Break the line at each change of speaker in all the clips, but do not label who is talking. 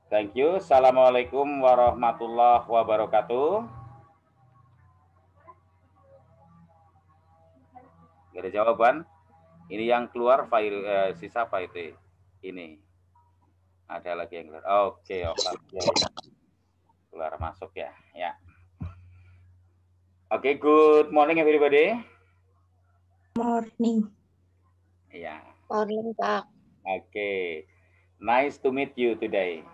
Thank you. Assalamualaikum warahmatullahi wabarakatuh. Gak ada jawaban. Ini yang keluar file sisa apa itu? Ini. Ada lagi yang keluar. Oke, keluar masuk ya. Ya. Oke, good morning everybody.
Morning.
Ya.
Morning, Pak.
Oke. Nice to meet you today.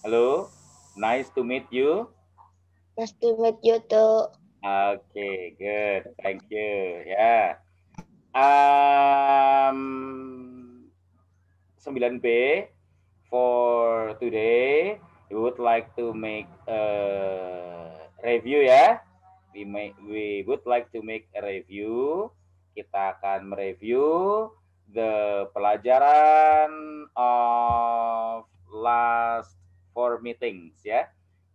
Halo. Nice to meet you.
Nice to meet you too.
Okay, good. Thank you. Ya. 9B for today. We would like to make a review ya. We would like to make a review. Kita akan mereview the pelajaran of last 4 meetings ya.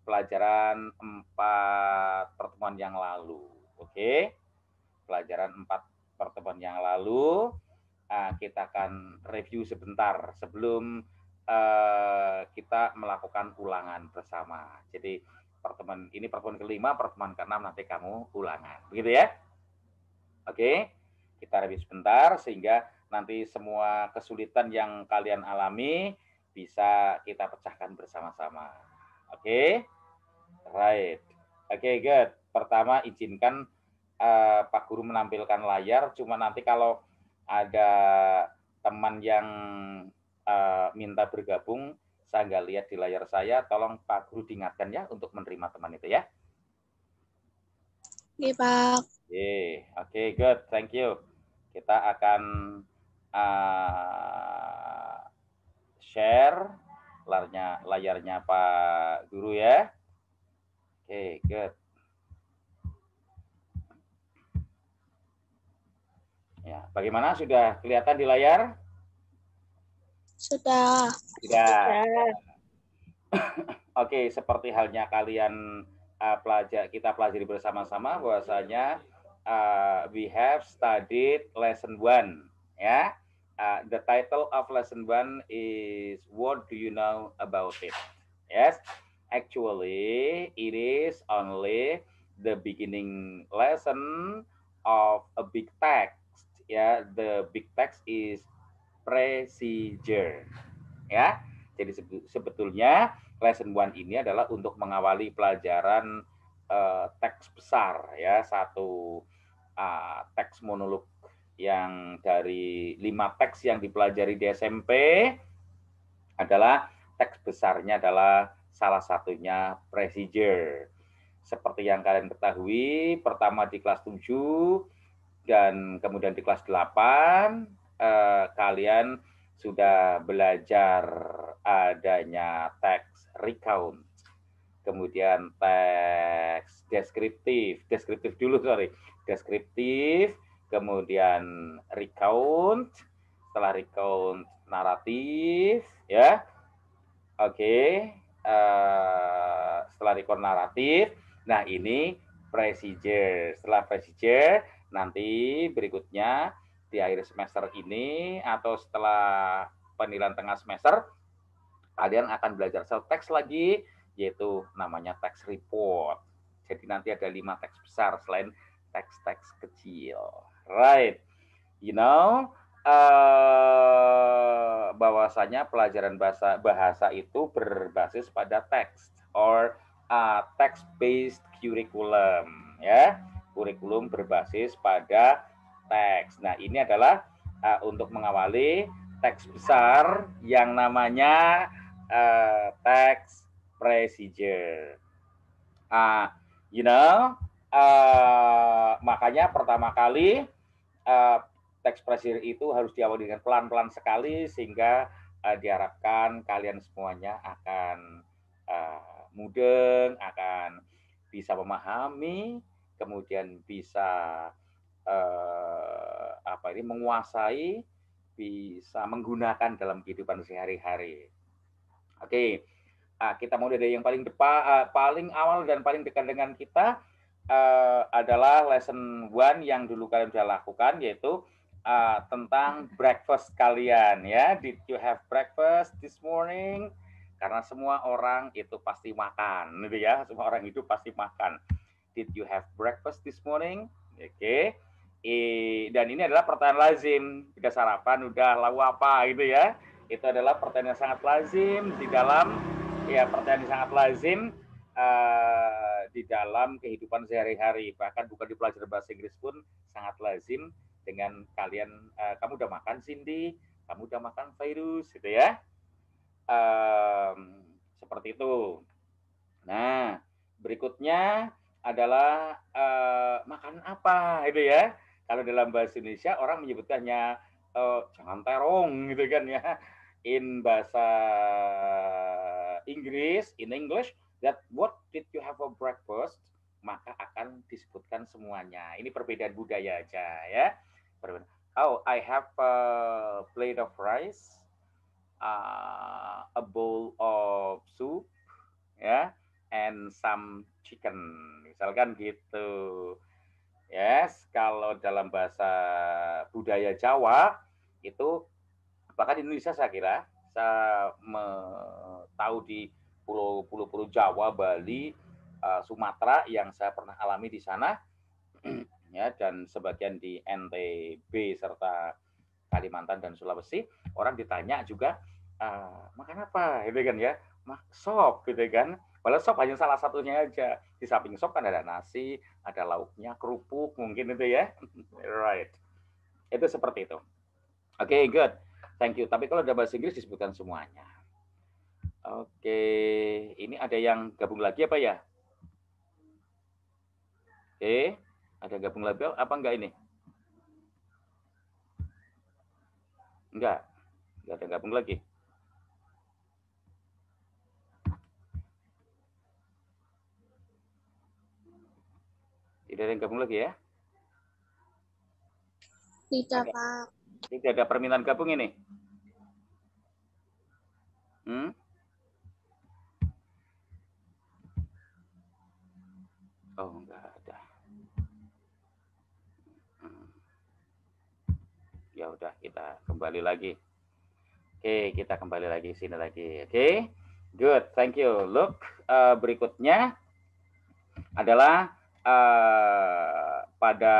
Pelajaran 4 pertemuan yang lalu. Oke. Pelajaran 4 pertemuan yang lalu. Kita akan review sebentar sebelum kita melakukan ulangan bersama. Jadi pertemuan kelima, pertemuan keenam nanti kamu ulangan, begitu ya? Oke, kita review sebentar sehingga nanti semua kesulitan yang kalian alami bisa kita pecahkan bersama-sama. Oke, right. Oke, good. Pertama izinkan Pak Guru menampilkan layar, cuma nanti kalau ada teman yang minta bergabung, saya nggak lihat di layar saya, tolong Pak Guru diingatkan ya untuk menerima teman itu ya.
Oke, Pak.
Oke, good, thank you. Kita akan share layarnya Pak Guru ya. Oke, good. Ya, bagaimana? Sudah kelihatan di layar?
Sudah.
Oke, seperti halnya kalian kita pelajari bersama-sama bahwasanya we have studied lesson 1 ya. The title of lesson 1 is what do you know about it? Yes, actually it is only the beginning lesson of a big text. Ya, the big text is procedure. Ya, jadi sebetulnya lesson 1 ini adalah untuk mengawali pelajaran teks besar ya, satu teks monolog yang dari 5 teks yang dipelajari di SMP adalah teks besarnya adalah salah satunya procedure. Seperti yang kalian ketahui, pertama di kelas 7 dan kemudian di kelas 8 kalian sudah belajar adanya teks recount, kemudian teks deskriptif deskriptif, kemudian recount, setelah recount naratif, ya. Oke, setelah recount naratif, nah ini procedure. Setelah procedure, nanti berikutnya di akhir semester ini atau setelah penilaian tengah semester, kalian akan belajar satu teks lagi, yaitu namanya teks report. Jadi nanti ada 5 teks besar selain teks-teks kecil. Right. You know, bahwasanya pelajaran bahasa itu berbasis pada teks or text-based curriculum, ya. Kurikulum berbasis pada teks. Nah, ini adalah untuk mengawali teks besar yang namanya teks procedure. You know, makanya pertama kali teks procedure itu harus diawali dengan pelan-pelan sekali sehingga diharapkan kalian semuanya akan mudeng, akan bisa memahami, kemudian bisa menguasai, bisa menggunakan dalam kehidupan sehari-hari. Oke, kita mulai dari yang paling depan, paling awal dan paling dekat dengan kita adalah lesson 1 yang dulu kalian sudah lakukan, yaitu tentang breakfast kalian ya. Did you have breakfast this morning? Karena semua orang itu pasti makan, gitu ya. Semua orang hidup pasti makan. Did you have breakfast this morning? Oke. Dan ini adalah pertanyaan lazim. Udah sarapan, udah lauk apa gitu ya. Itu adalah pertanyaan yang sangat lazim di dalam pertanyaan yang sangat lazim di dalam kehidupan sehari-hari. Bahkan bukan di pelajaran bahasa Inggris pun sangat lazim dengan kalian. Kamu udah makan Cindy? Kamu udah makan Virus gitu ya. Seperti itu. Nah, berikutnya adalah makan apa gitu ya. Kalau dalam bahasa Indonesia orang menyebutkannya jangan terong gitu kan ya. In bahasa Inggris, in English, that what did you have for breakfast, maka akan disebutkan semuanya. Ini perbedaan budaya aja ya. Oh, I have a plate of rice, a bowl of soup, ya, and some chicken, misalkan gitu. Yes, kalau dalam bahasa budaya Jawa itu, bahkan di Indonesia saya kira, saya tahu di pulau-pulau Jawa, Bali, Sumatera yang saya pernah alami di sana, ya, dan sebagian di NTB serta Kalimantan dan Sulawesi, orang ditanya juga makan apa, gitu kan ya, sop, gitu kan. Padahal sop hanya salah satunya aja. Di samping sop kan ada nasi, ada lauknya, kerupuk mungkin itu ya. Right. Itu seperti itu. Oke, good. Thank you. Tapi kalau ada bahasa Inggris disebutkan semuanya. Oke, ini ada yang gabung lagi apa ya? Oke, ada gabung lagi apa enggak ini? Enggak ada gabung lagi. Tidak ada yang gabung lagi ya?
Tidak, Pak.
Tidak ada permintaan gabung ini? Oh, enggak ada. Ya udah, kita kembali lagi. Oke, kita kembali lagi sini lagi. Oke, good, thank you. Look, berikutnya adalah pada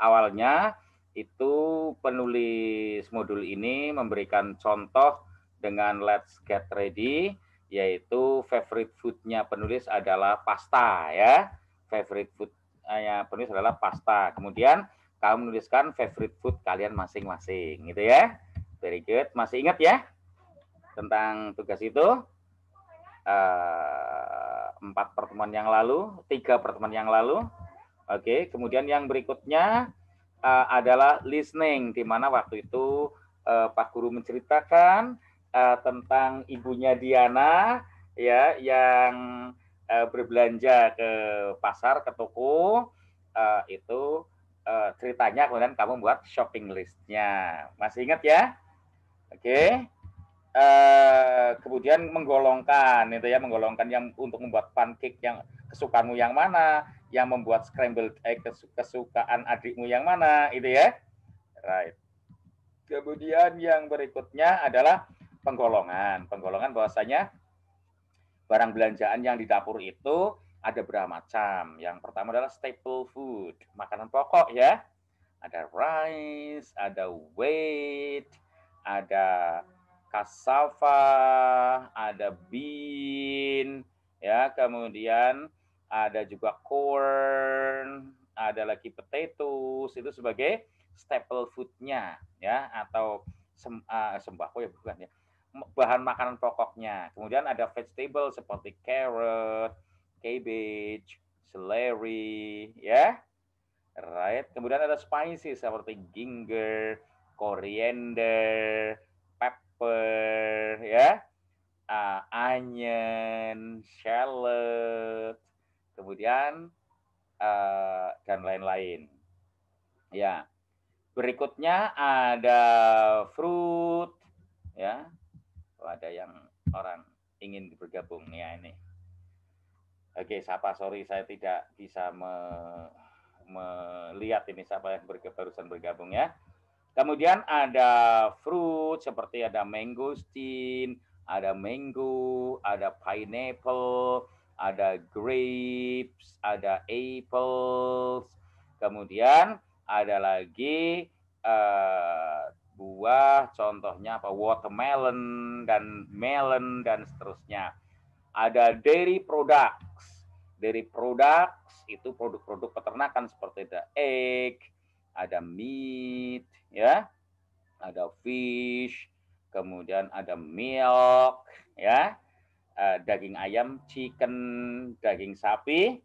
awalnya itu penulis modul ini memberikan contoh dengan let's get ready, yaitu favorite food-nya penulis adalah pasta ya. Favorite food-nya penulis adalah pasta. Kemudian kamu menuliskan favorite food kalian masing-masing gitu ya. Very good. Masih ingat ya tentang tugas itu? 4 pertemuan yang lalu, 3 pertemuan yang lalu. Oke, kemudian yang berikutnya adalah listening, di mana waktu itu Pak Guru menceritakan tentang ibunya Diana ya yang berbelanja ke pasar, ke toko, itu ceritanya kemudian kamu buat shopping listnya. Masih ingat ya? Oke. Kemudian menggolongkan itu ya, menggolongkan yang untuk membuat pancake yang kesukaanmu yang mana, yang membuat scrambled egg kesukaan adikmu yang mana, itu ya. Right. Kemudian yang berikutnya adalah penggolongan. Penggolongan bahwasanya barang belanjaan yang di dapur itu ada berapa macam. Yang pertama adalah staple food, makanan pokok ya. Ada rice, ada wheat, ada cassava, ada bean, ya, kemudian ada juga corn, ada lagi potatoes, itu sebagai staple food-nya, ya, atau sembako ya bukan ya, bahan makanan pokoknya. Kemudian ada vegetable seperti carrot, cabbage, celery, ya. Right. Kemudian ada spices seperti ginger, coriander, pepper, ya, onion, shallot, kemudian dan lain-lain. Ya. Berikutnya ada fruit, ya. Oh, ada yang orang ingin bergabung ya ini. Oke, siapa? Sorry, saya tidak bisa melihat ini siapa yang barusan bergabung ya. Kemudian ada fruit seperti ada mangosteen, ada mango, ada pineapple, ada grapes, ada apples. Kemudian ada lagi buah, contohnya apa? Watermelon dan melon dan seterusnya. Ada dairy products. Dairy products itu produk-produk peternakan seperti ada egg, ada meat, ya, ada fish, kemudian ada milk, ya, daging ayam, chicken, daging sapi,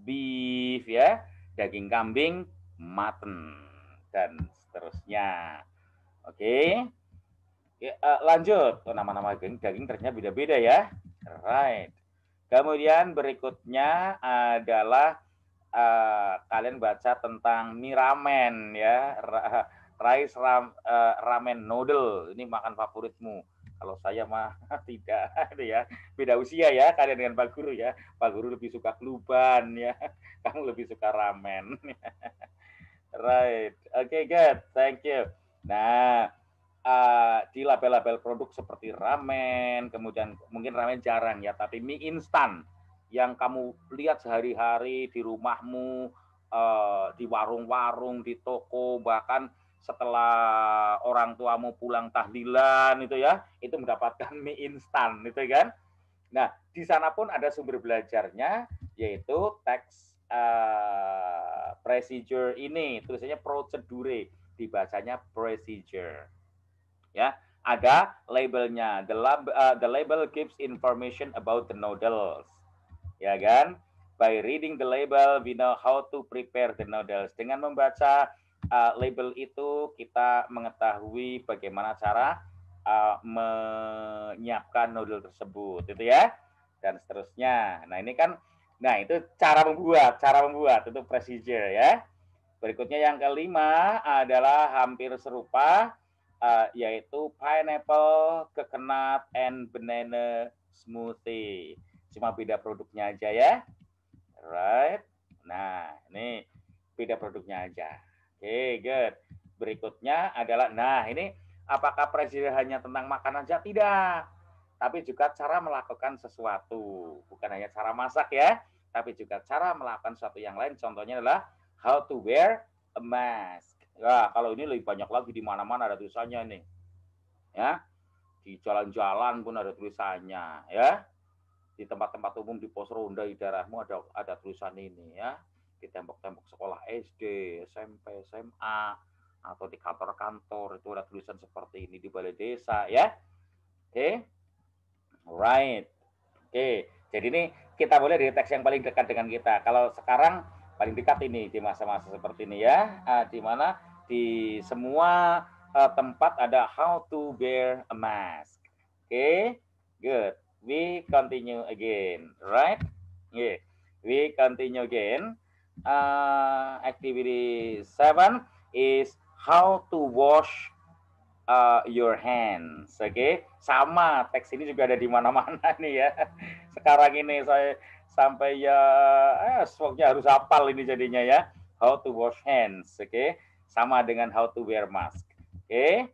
beef, ya, daging kambing, mutton, dan seterusnya. Oke, lanjut. Nama-nama daging ternyata beda-beda ya. Right. Kemudian berikutnya adalah kalian baca tentang mie ramen ya, rice ramen noodle. Ini makan favoritmu. Kalau saya mah tidak, ya. Beda usia ya kalian dengan Pak Guru ya. Pak Guru lebih suka kluban ya. Kamu lebih suka ramen. Right. Oke, good. Thank you. Nah, di label-label produk seperti ramen, kemudian mungkin ramen jarang ya, tapi mie instan yang kamu lihat sehari-hari di rumahmu, di warung-warung, di toko, bahkan setelah orang tuamu pulang tahlilan itu ya, itu mendapatkan mie instan itu kan. Nah, di sana pun ada sumber belajarnya, yaitu teks procedure ini, tulisannya procedure, dibacanya procedure. Ya, ada labelnya. The label gives information about the noodles. Ya kan? By reading the label, we know how to prepare the noodles. Dengan membaca label itu, kita mengetahui bagaimana cara menyiapkan noodle tersebut, itu ya, dan seterusnya. Nah, ini kan, nah itu cara membuat itu procedure ya. Berikutnya yang kelima adalah hampir serupa, yaitu pineapple, coconut, and banana smoothie. Cuma beda produknya aja ya. Right. Nah, ini beda produknya aja. Oke, good. Berikutnya adalah, nah ini apakah presiden hanya tentang makan aja? Tidak. Tapi juga cara melakukan sesuatu. Bukan hanya cara masak ya, tapi juga cara melakukan sesuatu yang lain. Contohnya adalah how to wear a mask. Nah, kalau ini lebih banyak lagi, di mana-mana ada tulisannya nih. Ya, di jalan-jalan pun ada tulisannya ya. Di tempat-tempat umum, di pos ronda di daerahmu ada tulisan ini ya. Di tembok-tembok sekolah SD, SMP, SMA, atau di kantor-kantor itu ada tulisan seperti ini, di balai desa ya. Oke. Right. Oke. Jadi ini kita mulai dari teks yang paling dekat dengan kita. Kalau sekarang paling dekat ini di masa-masa seperti ini ya, di mana di semua tempat ada how to wear a mask. Oke, good. We continue again, right? Yeah. We continue again. Activity 7 is how to wash your hands. Oke, sama teks ini juga ada di mana-mana nih ya. Sekarang ini saya sampai ya, pokoknya harus hafal ini jadinya ya. How to wash hands, oke? Sama dengan how to wear mask. Oke,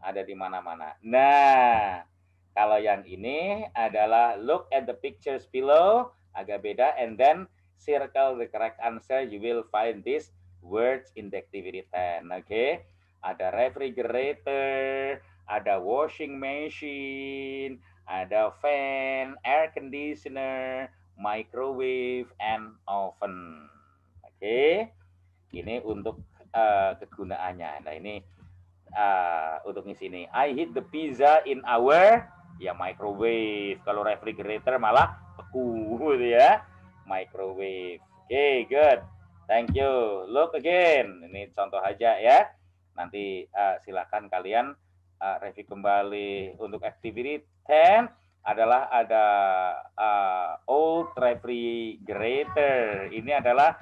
ada di mana-mana. Nah, kalau yang ini adalah look at the pictures below, agak beda, and then circle the correct answer. You will find these words in the activity 10. Oke, ada refrigerator, ada washing machine, ada fan, air conditioner, microwave, and oven. Oke, ini untuk kegunaannya. Nah, ini untuk di sini. I heat the pizza in our, ya, microwave. Kalau refrigerator malah beku gitu ya. Microwave. Oke, good. Thank you. Look again. Ini contoh aja ya. Nanti silakan kalian review kembali. Untuk activity 10 adalah ada old refrigerator. Ini adalah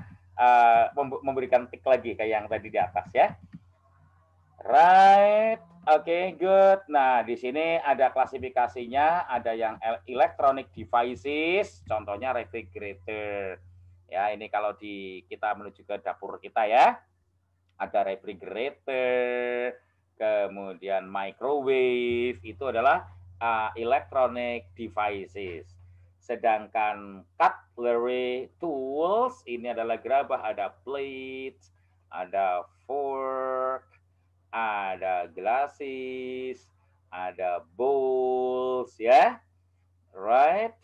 memberikan tik lagi kayak yang tadi di atas ya. Right, oke, good. Nah, di sini ada klasifikasinya, ada yang electronic devices, contohnya refrigerator. Ya, ini kalau kita menuju ke dapur kita ya. ada refrigerator, kemudian microwave, itu adalah electronic devices. Sedangkan cutlery tools ini adalah gerabah, ada plates, ada fork, ada glasses, ada bowls ya. Right?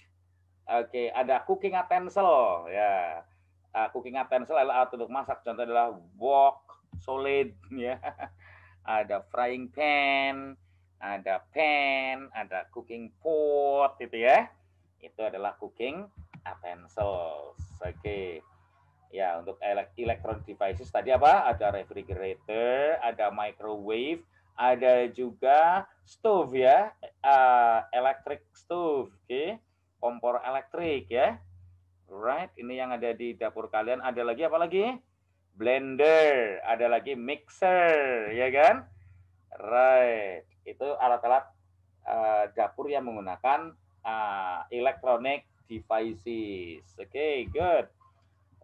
Oke, ada cooking utensil ya. Cooking utensil adalah alat untuk masak. Contoh adalah wok, solid ya. Ada frying pan, ada pan, ada cooking pot gitu ya. Itu adalah cooking utensils. Oke. Ya, untuk electronic devices tadi apa? Ada refrigerator, ada microwave, ada juga stove ya, electric stove, oke, kompor elektrik ya. Right, ini yang ada di dapur kalian. Ada lagi apa lagi? Blender, ada lagi mixer, ya kan? Right, itu alat-alat dapur yang menggunakan electronic devices. Oke, good.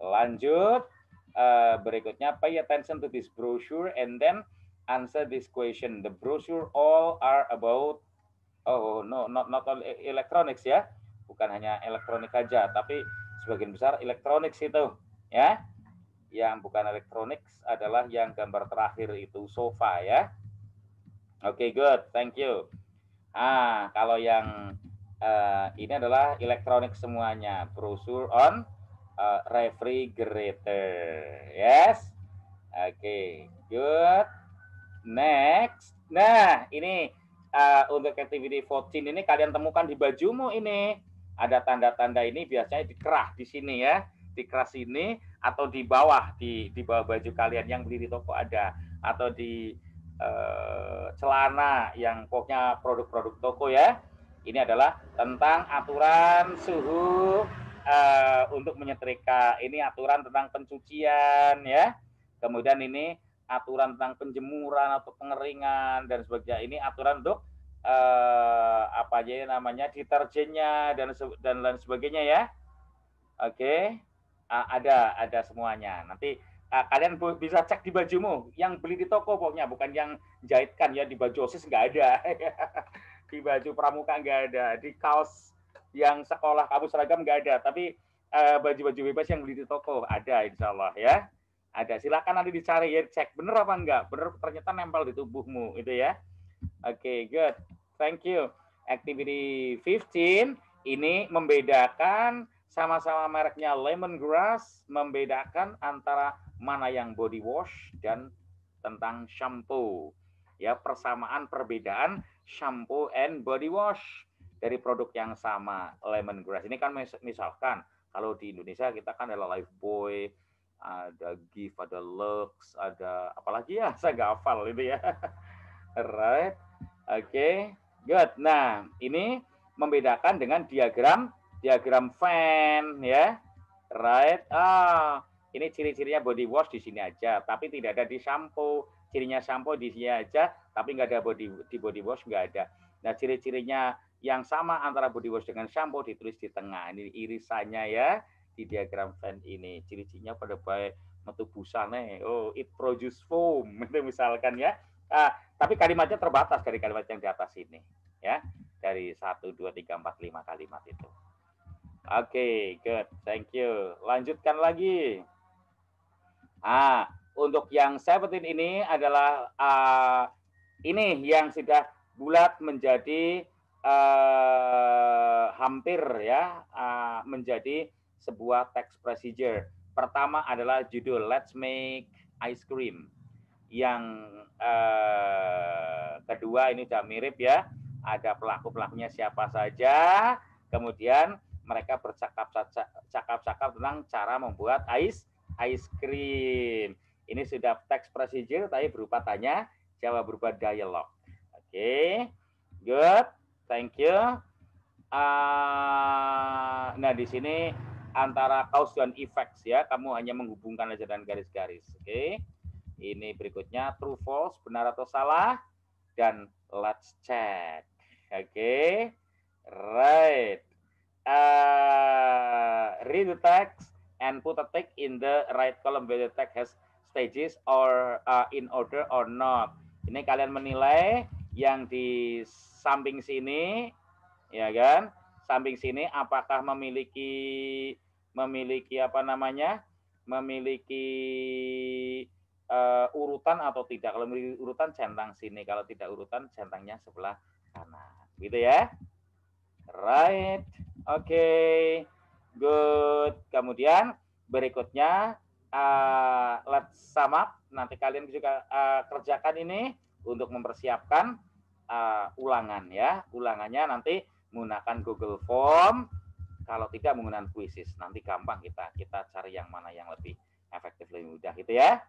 Lanjut, berikutnya pay attention to this brochure and then answer this question. The brochure all are about no, not all electronics ya, bukan hanya elektronik aja, tapi sebagian besar elektronik itu ya. Yang bukan elektronik adalah yang gambar terakhir itu sofa ya. Oke, good, thank you. Kalau yang ini adalah elektronik semuanya. Brochure on refrigerator. Yes. Oke, good. Next. Nah, ini untuk activity 14 ini kalian temukan di bajumu ini. Ada tanda-tanda ini biasanya dikerah di sini ya. Dikerah sini atau di bawah di bawah baju kalian yang beli di toko ada, atau di celana yang pokoknya produk-produk toko ya. Ini adalah tentang aturan suhu untuk menyetrika. Ini aturan tentang pencucian ya. Kemudian ini aturan tentang penjemuran atau pengeringan dan sebagainya. Ini aturan untuk apa aja namanya deterjennya dan lain sebagainya ya. Oke. Ada semuanya. Nanti kalian bisa cek di bajumu yang beli di toko pokoknya, bukan yang jahitkan ya. Di baju OSIS nggak ada. Di baju pramuka nggak ada. Di kaos yang sekolah kamu seragam nggak ada. Tapi baju-baju bebas yang beli di toko ada, insya Allah ya. Ada. Silakan nanti dicari ya, cek bener apa enggak. Bener ternyata nempel di tubuhmu itu ya. Oke, good. Thank you. Activity 15 ini membedakan sama-sama mereknya lemongrass, membedakan antara mana yang body wash dan tentang shampoo. Ya, persamaan perbedaan shampoo and body wash dari produk yang sama lemongrass. Ini kan misalkan kalau di Indonesia kita kan ada Lifebuoy, ada Gift, ada Lux, ada apalagi ya, saya nggak hafal itu ya. Right, oke, good. Nah, ini membedakan dengan diagram fan ya, right. Ini ciri-cirinya body wash di sini aja, tapi tidak ada di shampoo. Cirinya shampoo di sini aja, tapi nggak ada di body wash, nggak ada. Nah, ciri-cirinya yang sama antara body wash dengan shampoo ditulis di tengah. Ini irisannya ya di diagram fan ini. Ciri-cirinya pada baik metu busane. Oh, it produce foam itu misalkan ya. Tapi kalimatnya terbatas dari kalimat yang di atas ini ya. Dari 1, 2, 3, 4, 5 kalimat itu. Oke, good. Thank you. Lanjutkan lagi. Untuk yang 17 ini adalah ini yang sudah bulat menjadi hampir ya menjadi sebuah text procedure. Pertama adalah judul Let's Make Ice Cream. Yang kedua ini sudah mirip ya. Ada pelaku-pelakunya siapa saja. Kemudian mereka bercakap-cakap tentang cara membuat ice cream. Ini sudah text procedure tapi berupa tanya jawab, berupa dialog. Oke, good, thank you. Nah di sini antara cause dan effects ya, kamu hanya menghubungkan aja dengan garis-garis. Oke, ini berikutnya true false, benar atau salah, dan let's check. Oke, right. Read the text and put a tick in the right column where the text has stages or in order or not. Ini kalian menilai yang di samping sini, ya kan? Samping sini apakah memiliki apa namanya? Memiliki urutan atau tidak. Kalau memiliki urutan centang sini, kalau tidak urutan centangnya sebelah kanan. Gitu ya. Right. Oke. Good. Kemudian berikutnya let's sum up. Nanti kalian juga kerjakan ini untuk mempersiapkan ulangan ya. Ulangannya nanti menggunakan Google Form. Kalau tidak menggunakan quizzes, nanti gampang kita cari yang mana yang lebih efektif, lebih mudah gitu ya.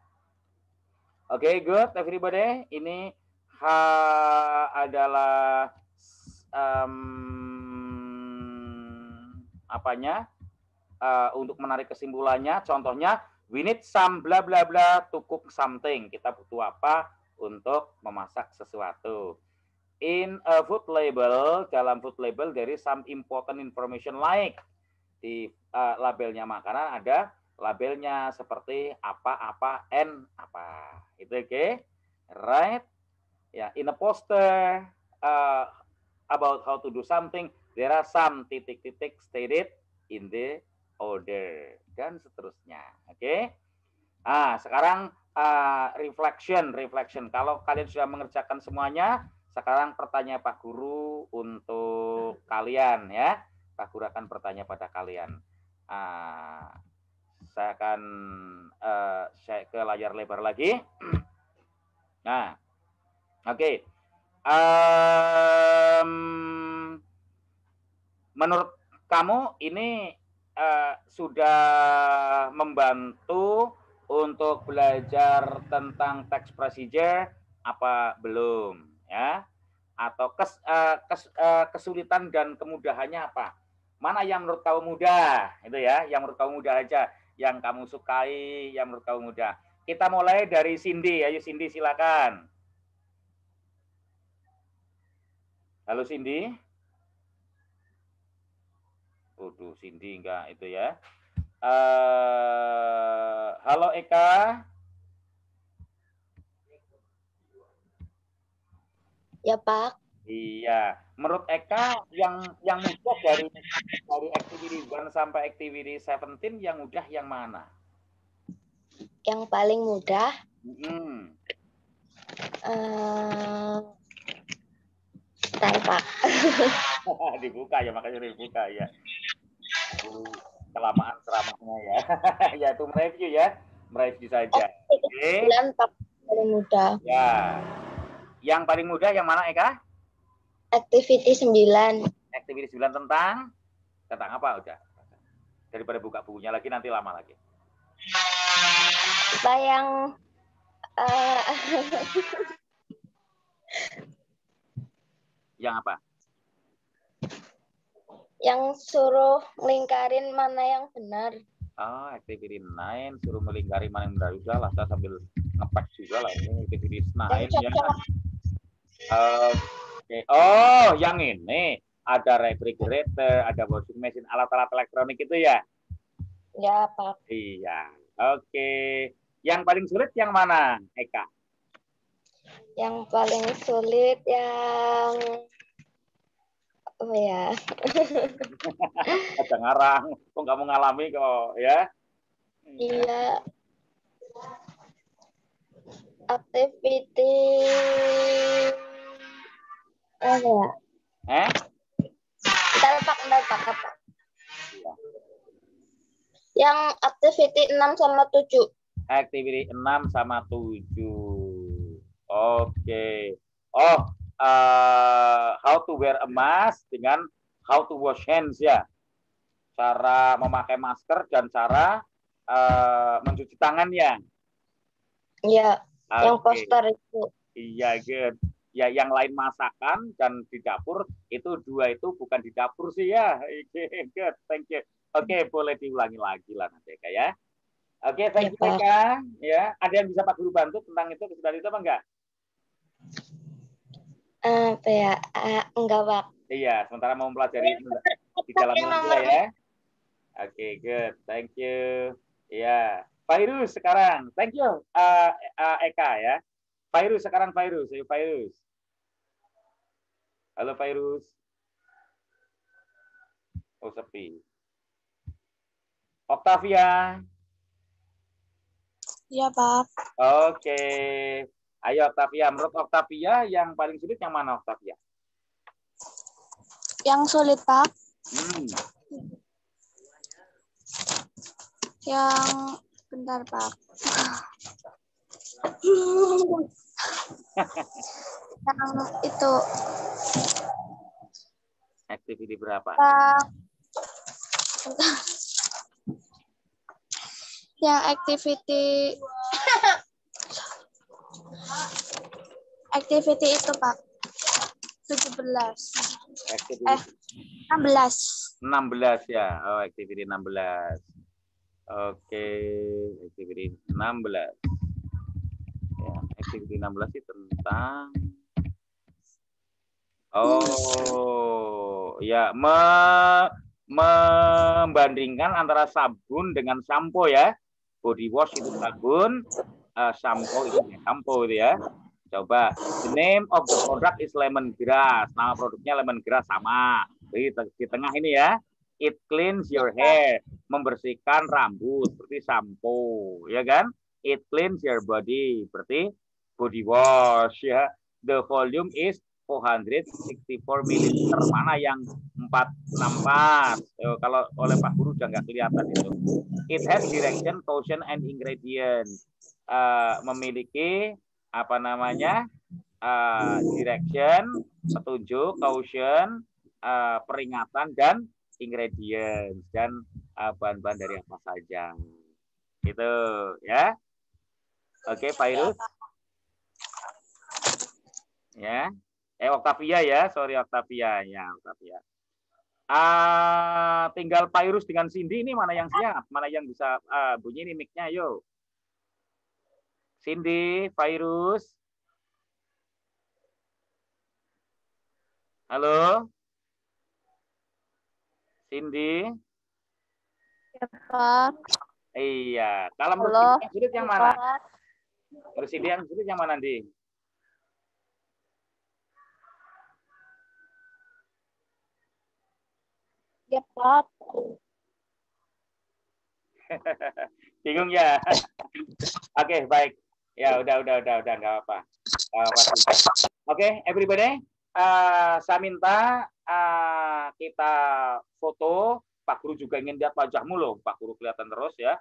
Oke, good everybody. Ini adalah apanya? Untuk menarik kesimpulannya, contohnya we need some bla bla bla to cook something. Kita butuh apa untuk memasak sesuatu. In a food label, dalam food label there is some important information like di labelnya makanan ada labelnya seperti apa-apa and apa. Itu oke? Okay? Right? Ya, in a poster about how to do something, there are some titik-titik stated in the order dan seterusnya. Oke? Okay? Sekarang reflection. Kalau kalian sudah mengerjakan semuanya, sekarang pertanyaan Pak Guru untuk kalian ya. Pak Guru akan bertanya pada kalian. Saya akan share ke layar lebar lagi. Nah, oke. Okay. Menurut kamu ini sudah membantu untuk belajar tentang text procedure apa belum ya? Atau kesulitan dan kemudahannya apa? Mana yang menurut kamu mudah? Itu ya, yang menurut kamu mudah aja, yang kamu sukai, yang menurut kamu mudah. Kita mulai dari Cindy. Ayo Cindy silakan. Halo Cindy. Waduh, Cindy enggak itu ya. Halo Eka.
Ya Pak.
Iya. Menurut Eka yang mudah dari activity 1 sampai activity 17 yang mudah yang mana?
Yang paling mudah. Pak.
Dibuka ya, makanya dibuka ya. Kelamaan ceramahnya ya. Ya itu mereview ya. Mereview saja. Oke.
Paling mudah.
Ya. Yang paling mudah yang mana Eka?
Activity 9.
Activity 9 tentang apa udah? Daripada buka bukunya lagi nanti lama lagi.
Yang
yang apa?
Yang suruh lingkarin mana yang benar.
Activity 9 suruh melingkari mana yang benar. Udah lah, saya sambil ngepak juga lah ini activity 9 ya. Okay. Oh, yang ini ada refrigerator, ada washing machine, alat-alat elektronik itu ya?
Ya, Pak.
Iya. Oke. Yang paling sulit yang mana, Eka?
Yang paling sulit yang ya.
Ada ngarang, kok kamu ngalami kok ya?
Iya. Activity ya? Bentar Pak.
Iya.
Yang activity 6 sama 7.
Activity 6 sama 7. Oke. How to wear a mask dengan how to wash hands ya. Cara memakai masker dan cara mencuci tangan ya.
Iya, yang poster itu.
Iya, good. Ya, yang lain masakan dan di dapur itu 2 itu bukan di dapur sih ya. Good, thank you. Oke, boleh diulangi lagi lah nanti Eka ya. Oke, thank you Eka. Ya, ada yang bisa Pak Guru bantu tentang itu kesulitan itu apa enggak?
Enggak Pak.
Iya, sementara mau mempelajari di dalam buku ya. Oke, good, thank you. Iya. Virus sekarang. Thank you, Eka ya. Virus sekarang Virus. Ayo Virus. Halo Virus. Oh sepi. Octavia.
Iya, Pak.
Oke. Ayo Octavia. Menurut Octavia yang paling sulit yang mana Octavia?
Yang sulit, Pak. Yang bentar, Pak. Yang itu.
Activity berapa?
Yang activity itu, Pak. 17.
Activity
16.
16 ya. Oh, activity 16. Oke, activity 16. Ya, activity 16 itu tentang ya membandingkan antara sabun dengan sampo ya. Body wash itu sabun, sampo itu sampo itu ya. Coba, the name of the product is lemongrass. Nama produknya lemongrass sama. Di tengah ini ya. It cleans your hair, membersihkan rambut seperti sampo, ya kan? It cleans your body, seperti body wash ya. The volume is 464 ml. Mana yang 464? Kalau oleh Pak Guru udah nggak kelihatan itu. It has direction, caution, and ingredients. Memiliki apa namanya? Direction, petunjuk, caution, peringatan, dan ingredients, dan bahan-bahan dari apa saja. Gitu ya. Oke, Pak Irus. Ya. Octavia ya, sorry Octavia ya, Octavia. Tinggal Pak Irus dengan Cindy ini mana yang siap, mana yang bisa bunyi ini mic-nya, yuk. Cindy, Pak Irus. Halo. Cindy.
Ya, Pak.
Iya, kalau menurut yang sulit yang mana? Menurut Cindy yang sulit yang mana, Di?
Ya, Pak.
Bingung ya? Oke, baik. Ya, udah nggak apa-apa. Oke, everybody. Saya minta kita foto. Pak Guru juga ingin lihat wajahmu loh. Pak Guru kelihatan terus ya.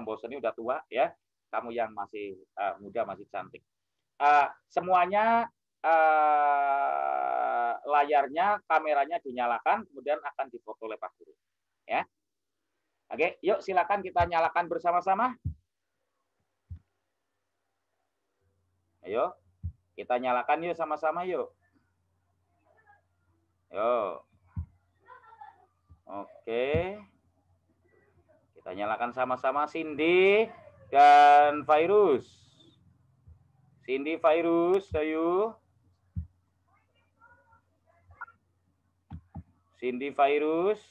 Bos ini udah tua ya. Kamu yang masih muda, masih cantik. Semuanya layarnya, kameranya dinyalakan, kemudian akan difoto oleh Pak Guru. Ya. Oke, yuk silakan kita nyalakan bersama-sama. Ayo, kita nyalakan yuk sama-sama yuk. Yuk. Oke. Kita nyalakan sama-sama Cindy dan Virus. Cindy, Virus, ayo. Cindy, Virus.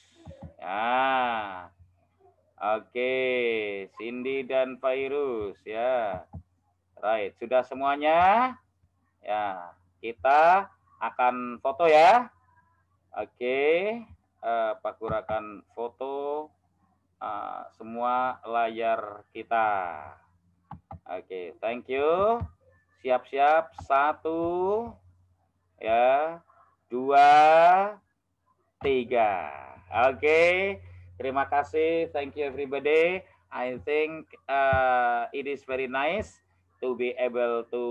Ya. Oke, Cindy dan Virus ya. Right, sudah semuanya? Ya, kita akan foto ya. Oke, Pak Guru akan foto semua layar kita. Oke, thank you. Siap-siap, 1, ya, 2, 3. Oke, terima kasih. Thank you everybody. I think it is very nice to be able to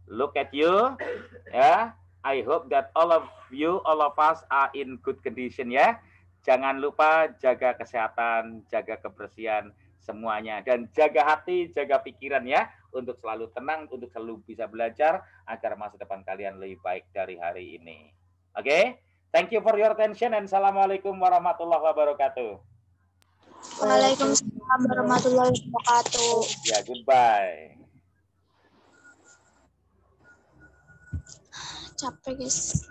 look at you. Ya, I hope that all of you, all of us are in good condition ya. Jangan lupa jaga kesehatan, jaga kebersihan semuanya, dan jaga hati, jaga pikiran ya, untuk selalu tenang, untuk selalu bisa belajar agar masa depan kalian lebih baik dari hari ini. Oke, thank you for your attention and assalamualaikum warahmatullahi wabarakatuh.
Waalaikumsalam warahmatullahi wabarakatuh.
Ya, goodbye.
Capek guys.